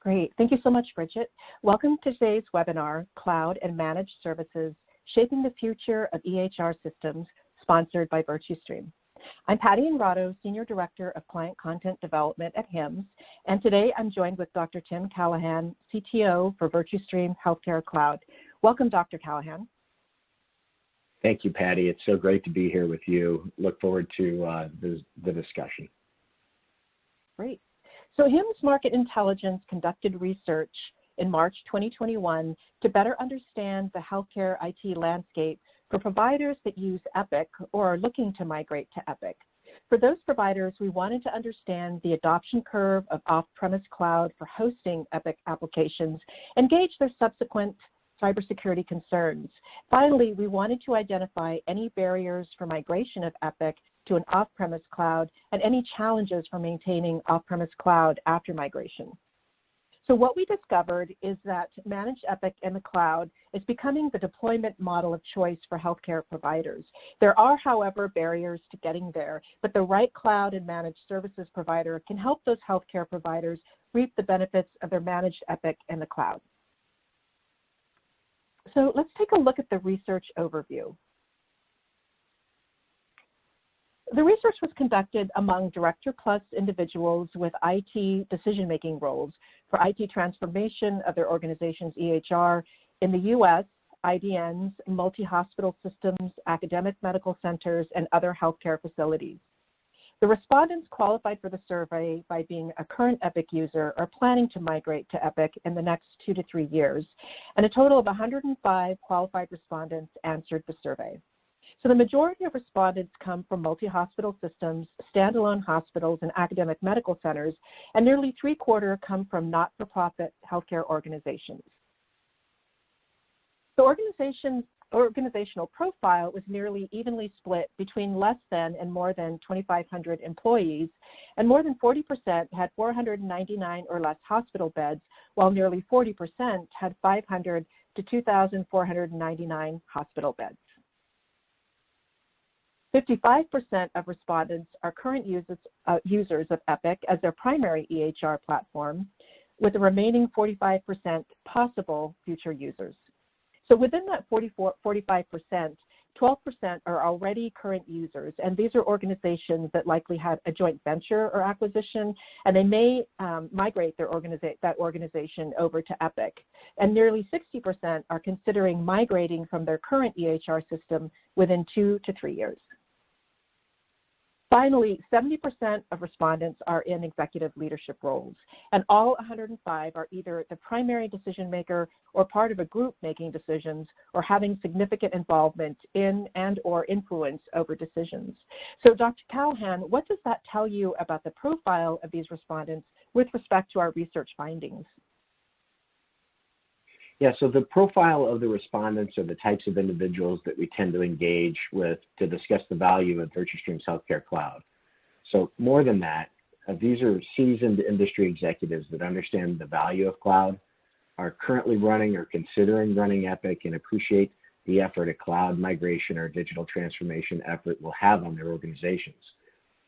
Great. Thank you so much, Bridget. Welcome to today's webinar, Cloud and Managed Services, Shaping the Future of EHR Systems, sponsored by Virtustream. I'm Patty Enrado, Senior Director of Client Content Development at HIMSS, and today I'm joined with Dr. Tim Calahan, CTO for Virtustream Healthcare Cloud. Welcome, Dr. Calahan. Thank you, Patty. It's so great to be here with you. Look forward to the discussion. Great. So HIMSS Market Intelligence conducted research in March 2021 to better understand the healthcare IT landscape for providers that use Epic or are looking to migrate to Epic. For those providers, we wanted to understand the adoption curve of off-premise cloud for hosting Epic applications and gauge their subsequent cybersecurity concerns. Finally, we wanted to identify any barriers for migration of Epic to an off-premise cloud and any challenges for maintaining off-premise cloud after migration. So what we discovered is that managed Epic in the cloud is becoming the deployment model of choice for healthcare providers. There are, however, barriers to getting there, but the right cloud and managed services provider can help those healthcare providers reap the benefits of their managed Epic in the cloud. So let's take a look at the research overview. The research was conducted among Director Plus individuals with IT decision-making roles for IT transformation of their organization's EHR in the U.S., IDNs, multi-hospital systems, academic medical centers, and other healthcare facilities. The respondents qualified for the survey by being a current Epic user or planning to migrate to Epic in the next 2 to 3 years, and a total of 105 qualified respondents answered the survey. So the majority of respondents come from multi-hospital systems, standalone hospitals, and academic medical centers, and nearly 3/4 come from not-for-profit healthcare organizations. The organizational profile was nearly evenly split between less than and more than 2,500 employees, and more than 40% had 499 or less hospital beds, while nearly 40% had 500 to 2,499 hospital beds. 55% of respondents are current users of Epic as their primary EHR platform, with the remaining 45% possible future users. So within that 45%, 12% are already current users, and these are organizations that likely had a joint venture or acquisition, and they may migrate that organization over to Epic. And nearly 60% are considering migrating from their current EHR system within 2 to 3 years. Finally, 70% of respondents are in executive leadership roles, and all 105 are either the primary decision maker or part of a group making decisions or having significant involvement in and or influence over decisions. So Dr. Calahan, what does that tell you about the profile of these respondents with respect to our research findings? Yeah, so the profile of the respondents are the types of individuals that we tend to engage with to discuss the value of Virtustream's Healthcare Cloud. So more than that, these are seasoned industry executives that understand the value of cloud, are currently running or considering running Epic, and appreciate the effort a cloud migration or digital transformation effort will have on their organizations.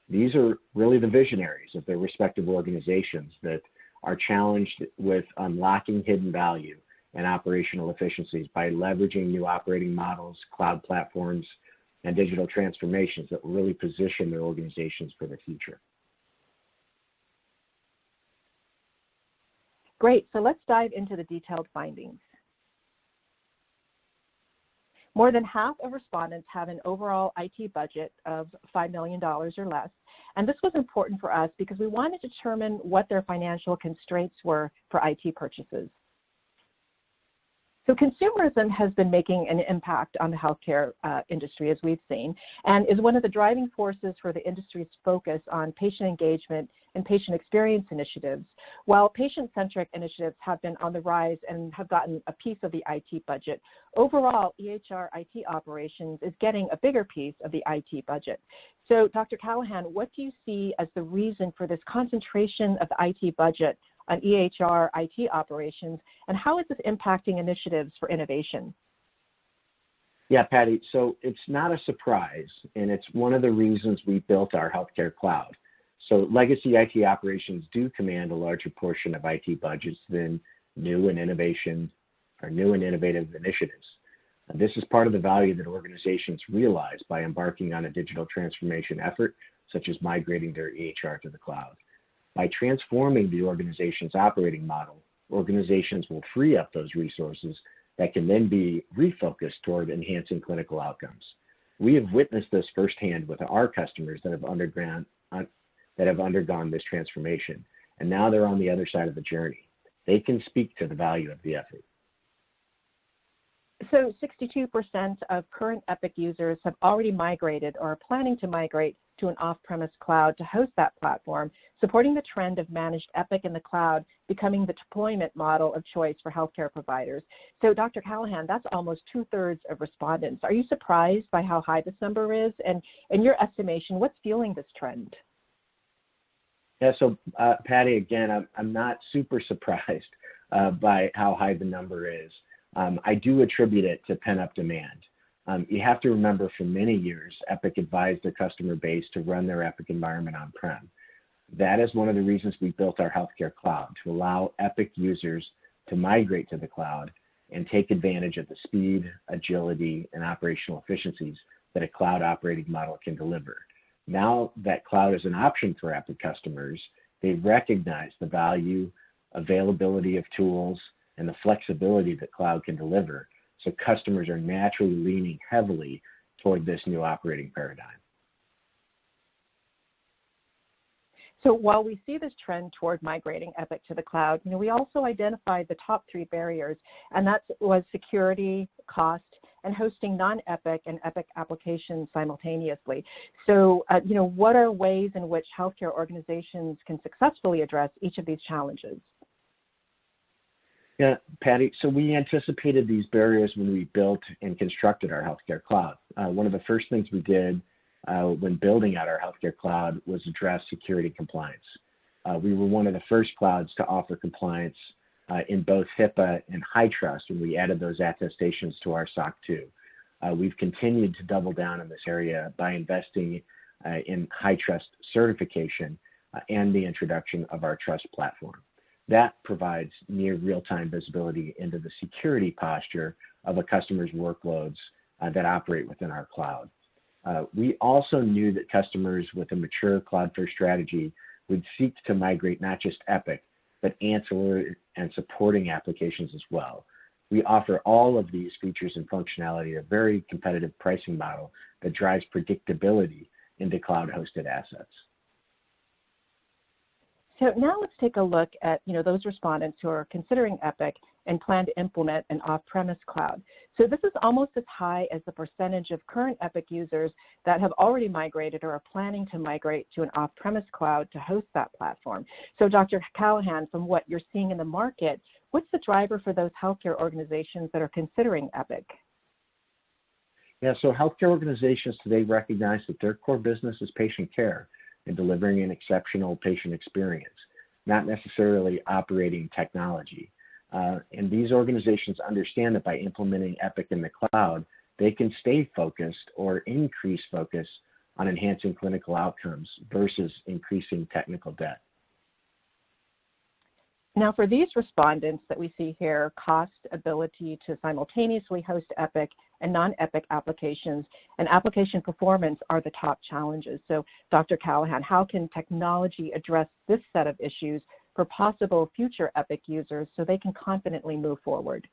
These are really the visionaries of their respective organizations that are challenged with unlocking hidden value and operational efficiencies by leveraging new operating models, cloud platforms, and digital transformations that will really position their organizations for the future. Great, so let's dive into the detailed findings. More than half of respondents have an overall IT budget of $5 million or less, and this was important for us because we wanted to determine what their financial constraints were for IT purchases. So consumerism has been making an impact on the healthcare industry, as we've seen, and is one of the driving forces for the industry's focus on patient engagement and patient experience initiatives. While patient-centric initiatives have been on the rise and have gotten a piece of the IT budget, overall, EHR IT operations is getting a bigger piece of the IT budget. So, Dr. Calahan, what do you see as the reason for this concentration of the IT budget on EHR IT operations, and how is this impacting initiatives for innovation? Yeah, Patty, so it's not a surprise, and it's one of the reasons we built our healthcare cloud. So legacy IT operations do command a larger portion of IT budgets than new and innovative initiatives. And this is part of the value that organizations realize by embarking on a digital transformation effort, such as migrating their EHR to the cloud. By transforming the organization's operating model, organizations will free up those resources that can then be refocused toward enhancing clinical outcomes. We have witnessed this firsthand with our customers that have undergone this transformation, and now they're on the other side of the journey. They can speak to the value of the effort. So 62% of current Epic users have already migrated or are planning to migrate to an off-premise cloud to host that platform, supporting the trend of managed Epic in the cloud becoming the deployment model of choice for healthcare providers. So Dr. Calahan, that's almost 2/3 of respondents. Are you surprised by how high this number is? And in your estimation, what's fueling this trend? Yeah, so Patty, again, I'm not super surprised by how high the number is. I do attribute it to pent-up demand. You have to remember, for many years, Epic advised their customer base to run their Epic environment on-prem. That is one of the reasons we built our healthcare cloud, to allow Epic users to migrate to the cloud and take advantage of the speed, agility, and operational efficiencies that a cloud operating model can deliver. Now that cloud is an option for Epic customers, they recognize the value, availability of tools, and the flexibility that cloud can deliver. So customers are naturally leaning heavily toward this new operating paradigm. So while we see this trend toward migrating Epic to the cloud, we also identified the top 3 barriers, and that was security, cost, and hosting non-Epic and Epic applications simultaneously. So, what are ways in which healthcare organizations can successfully address each of these challenges? Yeah, Patty, so we anticipated these barriers when we built and constructed our healthcare cloud. One of the first things we did when building out our healthcare cloud was address security compliance. We were one of the first clouds to offer compliance in both HIPAA and HITRUST when we added those attestations to our SOC 2. We've continued to double down in this area by investing in HITRUST certification and the introduction of our Trust platform. That provides near real-time visibility into the security posture of a customer's workloads that operate within our cloud. We also knew that customers with a mature cloud-first strategy would seek to migrate not just Epic, but ancillary and supporting applications as well. We offer all of these features and functionality at a very competitive pricing model that drives predictability into cloud-hosted assets. So now let's take a look at those respondents who are considering Epic and plan to implement an off-premise cloud. So this is almost as high as the percentage of current Epic users that have already migrated or are planning to migrate to an off-premise cloud to host that platform. So Dr. Calahan, from what you're seeing in the market, what's the driver for those healthcare organizations that are considering Epic? Yeah, so healthcare organizations today recognize that their core business is patient care and delivering an exceptional patient experience, not necessarily operating technology. And these organizations understand that by implementing Epic in the cloud, they can stay focused or increase focus on enhancing clinical outcomes versus increasing technical debt. Now, for these respondents that we see here, cost, ability to simultaneously host Epic and non-Epic applications, and application performance are the top challenges. So, Dr. Calahan, how can technology address this set of issues for possible future Epic users so they can confidently move forward?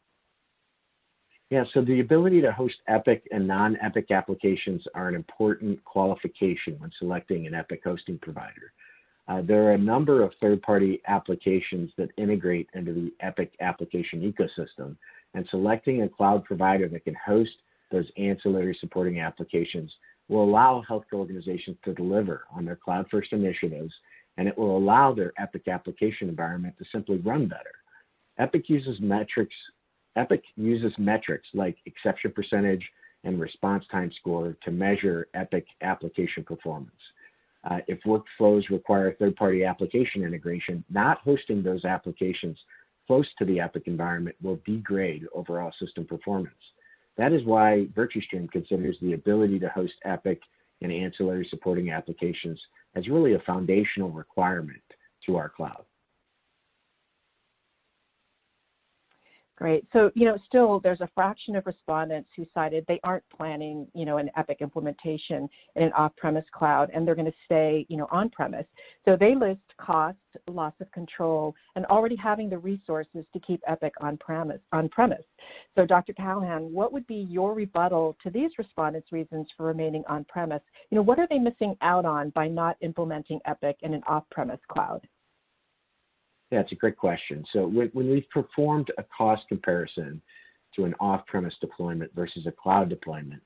Yeah, so the ability to host Epic and non-Epic applications are an important qualification when selecting an Epic hosting provider. There are a number of third-party applications that integrate into the Epic application ecosystem, and selecting a cloud provider that can host those ancillary supporting applications will allow healthcare organizations to deliver on their cloud-first initiatives, and it will allow their Epic application environment to simply run better. Epic uses metrics like exception percentage and response time score to measure Epic application performance. If workflows require third-party application integration, not hosting those applications close to the Epic environment will degrade overall system performance. That is why Virtustream considers the ability to host Epic and ancillary supporting applications as really a foundational requirement to our cloud. Great. So, still there's a fraction of respondents who cited they aren't planning, an Epic implementation in an off-premise cloud, and they're going to stay, on-premise. So they list cost, loss of control, and already having the resources to keep Epic on-premise. So, Dr. Calahan, what would be your rebuttal to these respondents' reasons for remaining on-premise? What are they missing out on by not implementing Epic in an off-premise cloud? Yeah, it's a great question. So when we've performed a cost comparison to an off-premise deployment versus a cloud deployment,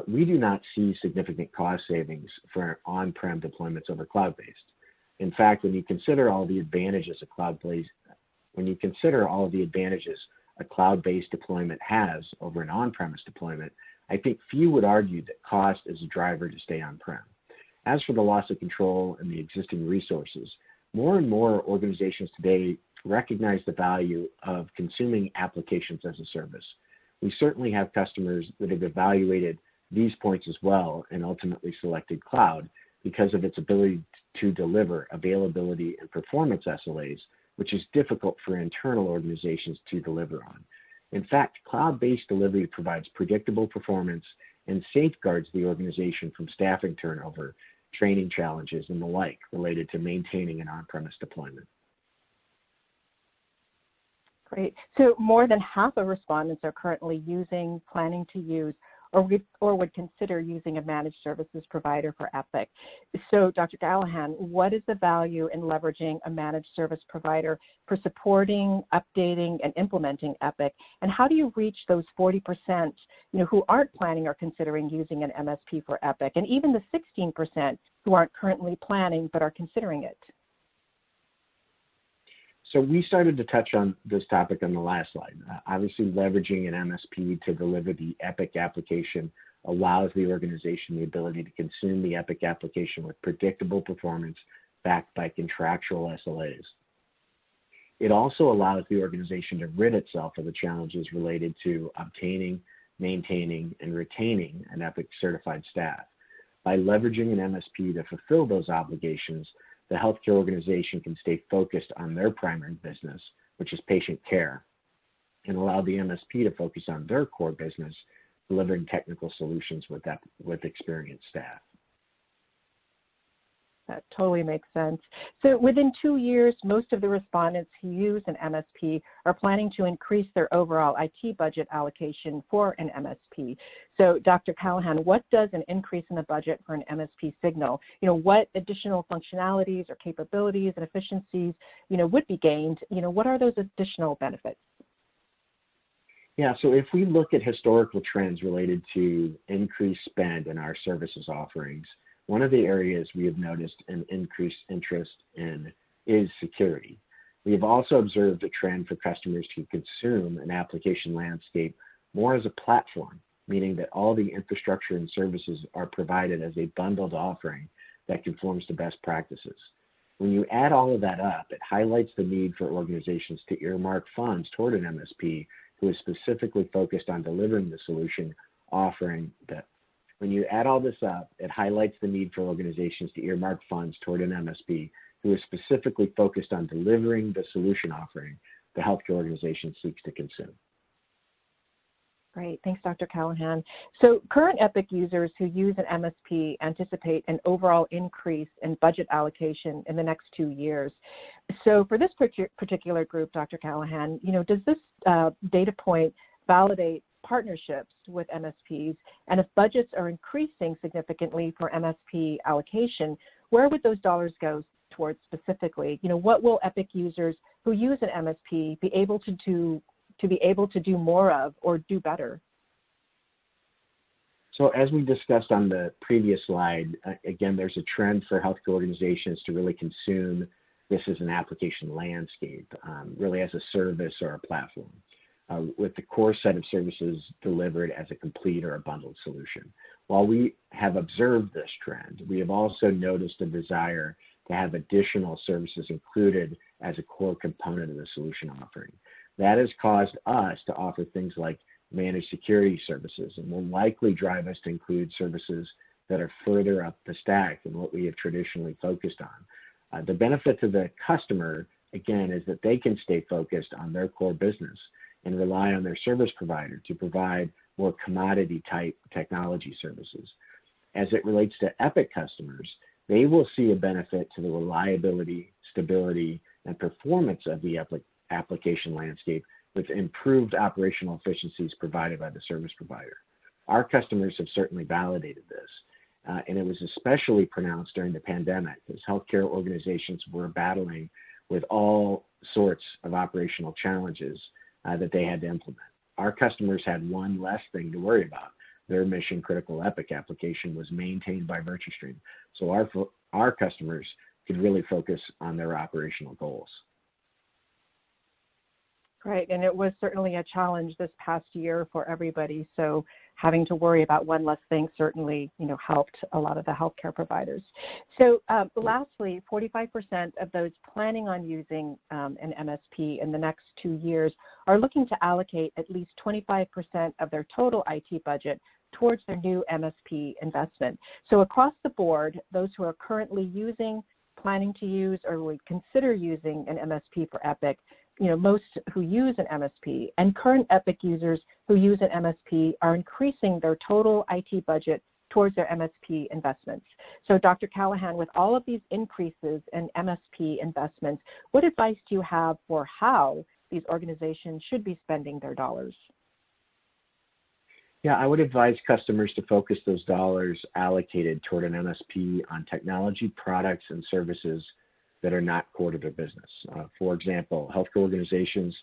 we do not see significant cost savings for on-prem deployments over cloud-based. In fact, when you consider all the advantages a cloud-based deployment has over an on-premise deployment, I think few would argue that cost is a driver to stay on-prem. As for the loss of control and the existing resources, more and more organizations today recognize the value of consuming applications as a service. We certainly have customers that have evaluated these points as well and ultimately selected cloud because of its ability to deliver availability and performance SLAs, which is difficult for internal organizations to deliver on. In fact, cloud-based delivery provides predictable performance and safeguards the organization from staffing turnover, training challenges, and the like related to maintaining an on-premise deployment. Great. So more than half of respondents are currently using, planning to use, or would consider using a managed services provider for Epic. So Dr. Calahan, what is the value in leveraging a managed service provider for supporting, updating, and implementing Epic? And how do you reach those 40% who aren't planning or considering using an MSP for Epic, and even the 16% who aren't currently planning but are considering it? So we started to touch on this topic on the last slide. Obviously, leveraging an MSP to deliver the Epic application allows the organization the ability to consume the Epic application with predictable performance backed by contractual SLAs. It also allows the organization to rid itself of the challenges related to obtaining, maintaining, and retaining an Epic certified staff. By leveraging an MSP to fulfill those obligations, the healthcare organization can stay focused on their primary business, which is patient care, and allow the MSP to focus on their core business, delivering technical solutions with experienced staff. That totally makes sense. So within 2 years, most of the respondents who use an MSP are planning to increase their overall IT budget allocation for an MSP. So Dr. Calahan, what does an increase in the budget for an MSP signal? What additional functionalities or capabilities and efficiencies, would be gained? What are those additional benefits? Yeah, so if we look at historical trends related to increased spend in our services offerings, one of the areas we have noticed an increased interest in is security. We have also observed a trend for customers to consume an application landscape more as a platform, meaning that all the infrastructure and services are provided as a bundled offering that conforms to best practices. When you add all of that up, it highlights the need for organizations to earmark funds toward an MSP who is specifically focused on delivering the solution offering that. When you add all this up, it highlights the need for organizations to earmark funds toward an MSP who is specifically focused on delivering the solution offering the healthcare organization seeks to consume. Great. Thanks, Dr. Calahan. So current Epic users who use an MSP anticipate an overall increase in budget allocation in the next 2 years. So for this particular group, Dr. Calahan, does this data point validate partnerships with MSPs? And if budgets are increasing significantly for MSP allocation, where would those dollars go towards specifically? What will Epic users who use an MSP be able to do more of or do better? So as we discussed on the previous slide, again, there's a trend for healthcare organizations to really consume this as an application landscape, really as a service or a platform, with the core set of services delivered as a complete or a bundled solution. While we have observed this trend, we have also noticed a desire to have additional services included as a core component of the solution offering. That has caused us to offer things like managed security services and will likely drive us to include services that are further up the stack than what we have traditionally focused on. The benefit to the customer, again, is that they can stay focused on their core business and rely on their service provider to provide more commodity type technology services. As it relates to Epic customers, they will see a benefit to the reliability, stability, and performance of the application landscape with improved operational efficiencies provided by the service provider. Our customers have certainly validated this, and it was especially pronounced during the pandemic as healthcare organizations were battling with all sorts of operational challenges that they had to implement. Our customers had one less thing to worry about. Their mission critical Epic application was maintained by Virtustream, so our customers could really focus on their operational goals. Right, and it was certainly a challenge this past year for everybody. So having to worry about one less thing certainly, helped a lot of the healthcare providers. So lastly, 45% of those planning on using an MSP in the next 2 years are looking to allocate at least 25% of their total IT budget towards their new MSP investment. So across the board, those who are currently using, planning to use, or would consider using an MSP for Epic, most who use an MSP and current Epic users who use an MSP are increasing their total IT budget towards their MSP investments. So Dr. Calahan, with all of these increases in MSP investments, what advice do you have for how these organizations should be spending their dollars? Yeah, I would advise customers to focus those dollars allocated toward an MSP on technology, products, and services that are not core to their business. For example, healthcare organizations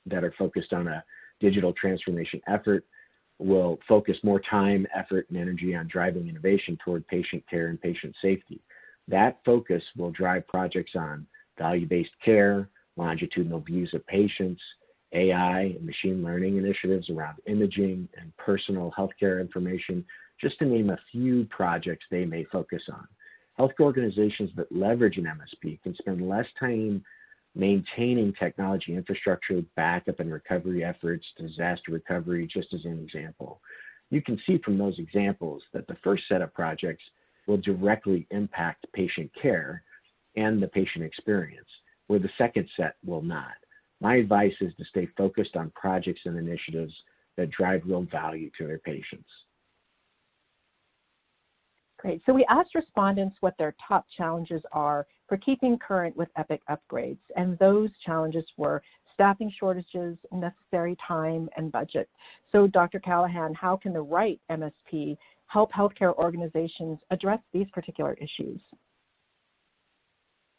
that are focused on a digital transformation effort will focus more time, effort, and energy on driving innovation toward patient care and patient safety. That focus will drive projects on value-based care, longitudinal views of patients, AI and machine learning initiatives around imaging and personal healthcare information, just to name a few projects they may focus on. Healthcare organizations that leverage an MSP can spend less time maintaining technology infrastructure, backup and recovery efforts, disaster recovery, just as an example. You can see from those examples that the first set of projects will directly impact patient care and the patient experience, where the second set will not. My advice is to stay focused on projects and initiatives that drive real value to their patients. Great. So we asked respondents what their top challenges are for keeping current with Epic upgrades, and those challenges were staffing shortages, necessary time, and budget. So Dr. Calahan, how can the right MSP help healthcare organizations address these particular issues?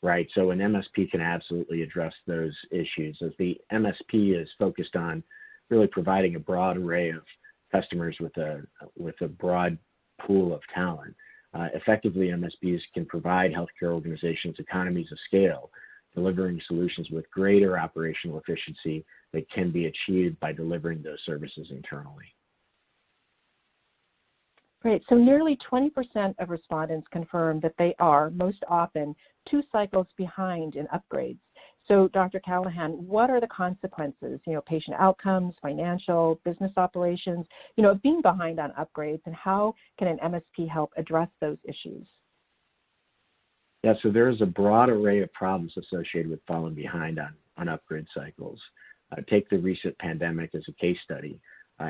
Right, so an MSP can absolutely address those issues, as the MSP is focused on really providing a broad array of customers with a broad pool of talent. Effectively, MSPs can provide healthcare organizations economies of scale, delivering solutions with greater operational efficiency that can be achieved by delivering those services internally. Great. So nearly 20% of respondents confirm that they are most often 2 cycles behind in upgrades. So Dr. Calahan, what are the consequences, patient outcomes, financial, business operations, of being behind on upgrades, and how can an MSP help address those issues? Yeah, so there's a broad array of problems associated with falling behind on upgrade cycles. Take the recent pandemic as a case study.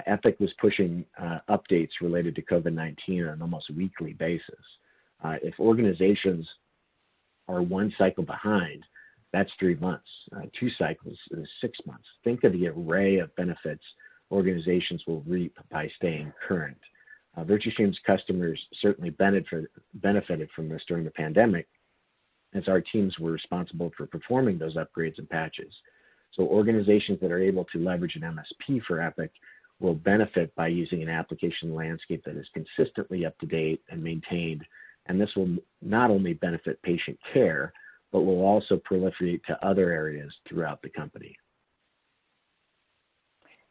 Epic was pushing updates related to COVID-19 on an almost weekly basis. If organizations are 1 cycle behind, that's 3 months. 2 cycles is 6 months. Think of the array of benefits organizations will reap by staying current. Virtustream's customers certainly benefited from this during the pandemic, as our teams were responsible for performing those upgrades and patches. So organizations that are able to leverage an MSP for Epic will benefit by using an application landscape that is consistently up to date and maintained, and this will not only benefit patient care, but will also proliferate to other areas throughout the company.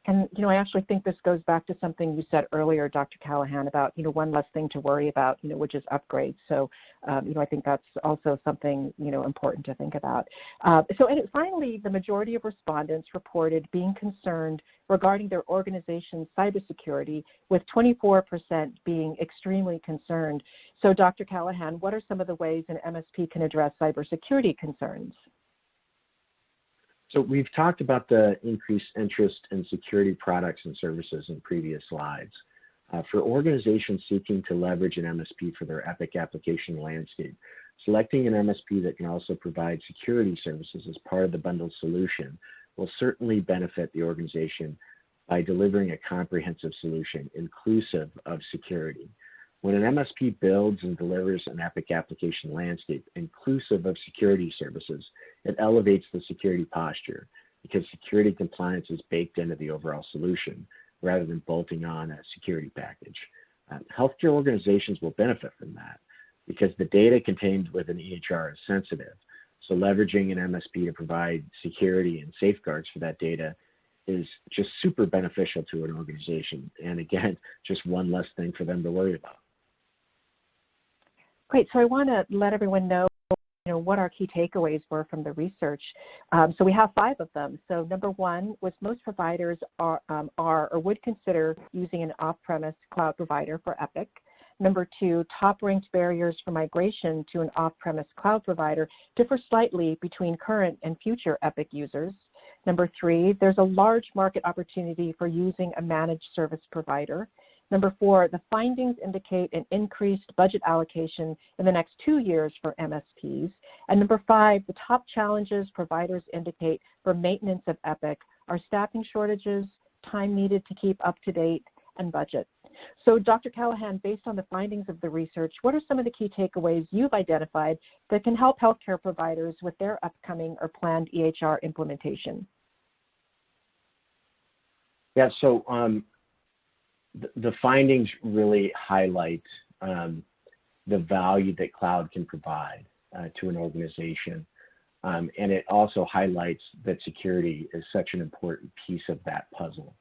And, I actually think this goes back to something you said earlier, Dr. Calahan, about, one less thing to worry about, which is upgrades. So, I think that's also something, important to think about. And finally, the majority of respondents reported being concerned regarding their organization's cybersecurity, with 24% being extremely concerned. So, Dr. Calahan, what are some of the ways an MSP can address cybersecurity concerns? So we've talked about the increased interest in security products and services in previous slides. For organizations seeking to leverage an MSP for their Epic application landscape, selecting an MSP that can also provide security services as part of the bundled solution will certainly benefit the organization by delivering a comprehensive solution inclusive of security. When an MSP builds and delivers an Epic application landscape inclusive of security services, it elevates the security posture because security compliance is baked into the overall solution rather than bolting on a security package. Healthcare organizations will benefit from that because the data contained within EHR is sensitive. So leveraging an MSP to provide security and safeguards for that data is just super beneficial to an organization. And again, just one less thing for them to worry about. Great. So I want to let everyone know, what our key takeaways were from the research. So we have 5 of them. So number 1 was most providers are or would consider using an off-premise cloud provider for Epic. Number 2, top-ranked barriers for migration to an off-premise cloud provider differ slightly between current and future Epic users. Number 3, there's a large market opportunity for using a managed service provider. Number 4, the findings indicate an increased budget allocation in the next 2 years for MSPs. And number 5, the top challenges providers indicate for maintenance of Epic are staffing shortages, time needed to keep up to date, and budget. So Dr. Calahan, based on the findings of the research, what are some of the key takeaways you've identified that can help healthcare providers with their upcoming or planned EHR implementation? Yeah, so the findings really highlight the value that cloud can provide to an organization. And it also highlights that security is such an important piece of that puzzle.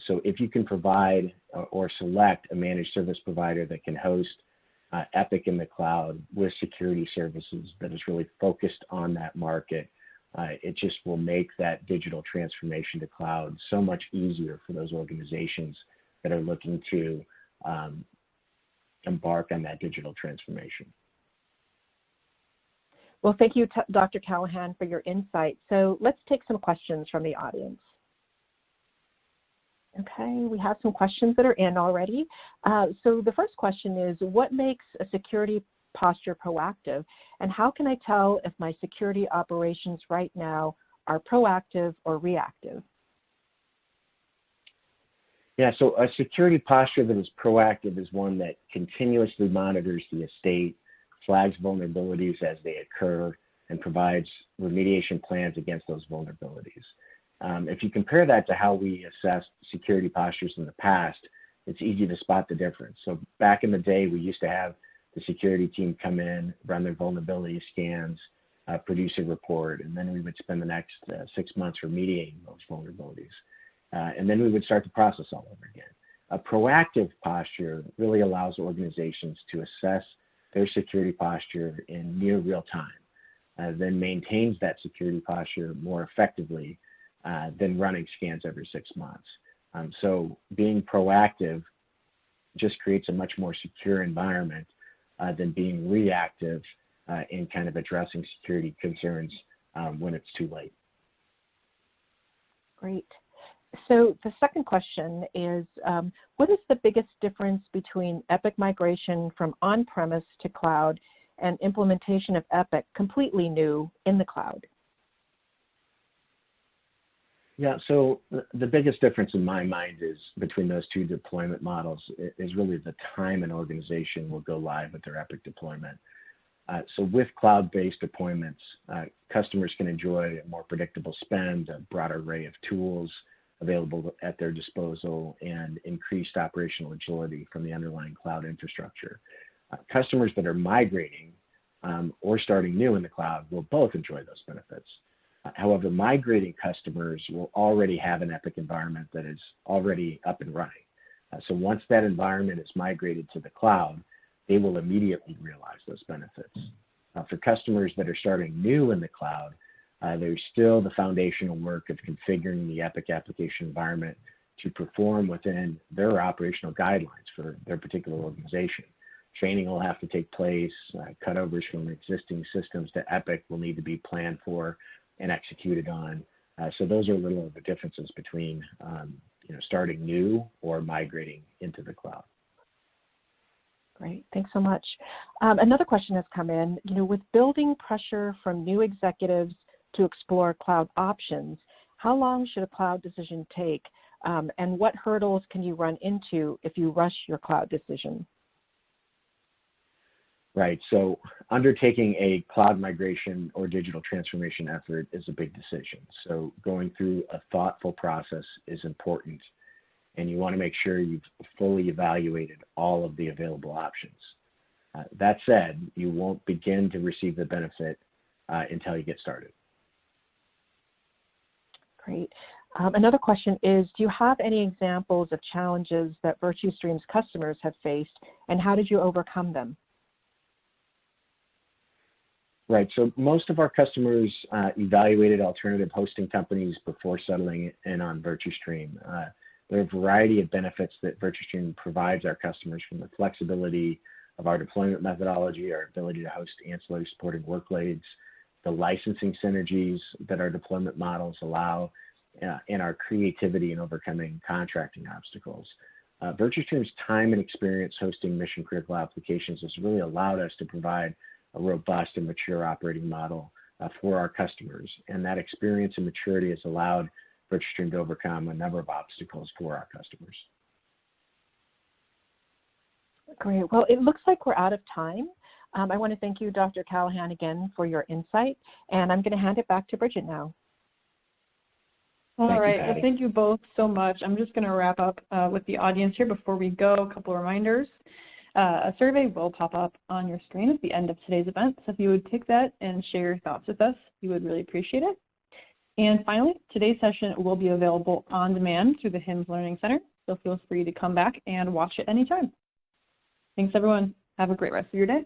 So if you can provide or select a managed service provider that can host Epic in the cloud with security services that is really focused on that market, it just will make that digital transformation to cloud so much easier for those organizations that are looking to embark on that digital transformation. Well, thank you, Dr. Calahan, for your insight. So let's take some questions from the audience. Okay, we have some questions that are in already. So the first question is, what makes a security posture proactive, and how can I tell if my security operations right now are proactive or reactive? Yeah, so a security posture that is proactive is one that continuously monitors the estate, flags vulnerabilities as they occur, and provides remediation plans against those vulnerabilities. If you compare that to how we assessed security postures in the past, it's easy to spot the difference. So back in the day, we used to have the security team come in, run their vulnerability scans, produce a report, and then we would spend the next 6 months remediating those vulnerabilities. And then we would start the process all over again. A proactive posture really allows organizations to assess their security posture in near real time, then maintains that security posture more effectively than running scans every 6 months. So being proactive just creates a much more secure environment than being reactive in kind of addressing security concerns when it's too late. Great. So the second question is, what is the biggest difference between Epic migration from on-premise to cloud and implementation of Epic completely new in the cloud? Yeah, so the biggest difference in my mind is between those two deployment models is really the time an organization will go live with their Epic deployment. So with cloud-based deployments, customers can enjoy a more predictable spend, a broader array of tools available at their disposal, and increased operational agility from the underlying cloud infrastructure. Customers that are migrating or starting new in the cloud will both enjoy those benefits. However, migrating customers will already have an Epic environment that is already up and running. So once that environment is migrated to the cloud, they will immediately realize those benefits. For customers that are starting new in the cloud, there's still the foundational work of configuring the Epic application environment to perform within their operational guidelines for their particular organization. Training will have to take place, cutovers from existing systems to Epic will need to be planned for and executed on. So those are a little of the differences between starting new or migrating into the cloud. Great, thanks so much. Another question has come in. With building pressure from new executives to explore cloud options, how long should a cloud decision take? And what hurdles can you run into if you rush your cloud decision? Right, so undertaking a cloud migration or digital transformation effort is a big decision. So going through a thoughtful process is important, and you want to make sure you've fully evaluated all of the available options. That said, you won't begin to receive the benefit until you get started. Great. Another question is, do you have any examples of challenges that Virtustream's customers have faced, and how did you overcome them? Right, so most of our customers evaluated alternative hosting companies before settling in on Virtustream. There are a variety of benefits that Virtustream provides our customers, from the flexibility of our deployment methodology, our ability to host ancillary supporting workloads, the licensing synergies that our deployment models allow, and our creativity in overcoming contracting obstacles. Virtustream's time and experience hosting mission-critical applications has really allowed us to provide a robust and mature operating model for our customers, and that experience and maturity has allowed Virtustream to overcome a number of obstacles for our customers. Great. Well, it looks like we're out of time. I want to thank you, Dr. Calahan, again for your insight, and I'm going to hand it back to Bridget now. All right. Well, thank you both so much. I'm just going to wrap up with the audience here before we go. A couple of reminders. A survey will pop up on your screen at the end of today's event, so if you would take that and share your thoughts with us, we would really appreciate it. And finally, today's session will be available on demand through the HIMSS Learning Center, so feel free to come back and watch it anytime. Thanks, everyone. Have a great rest of your day.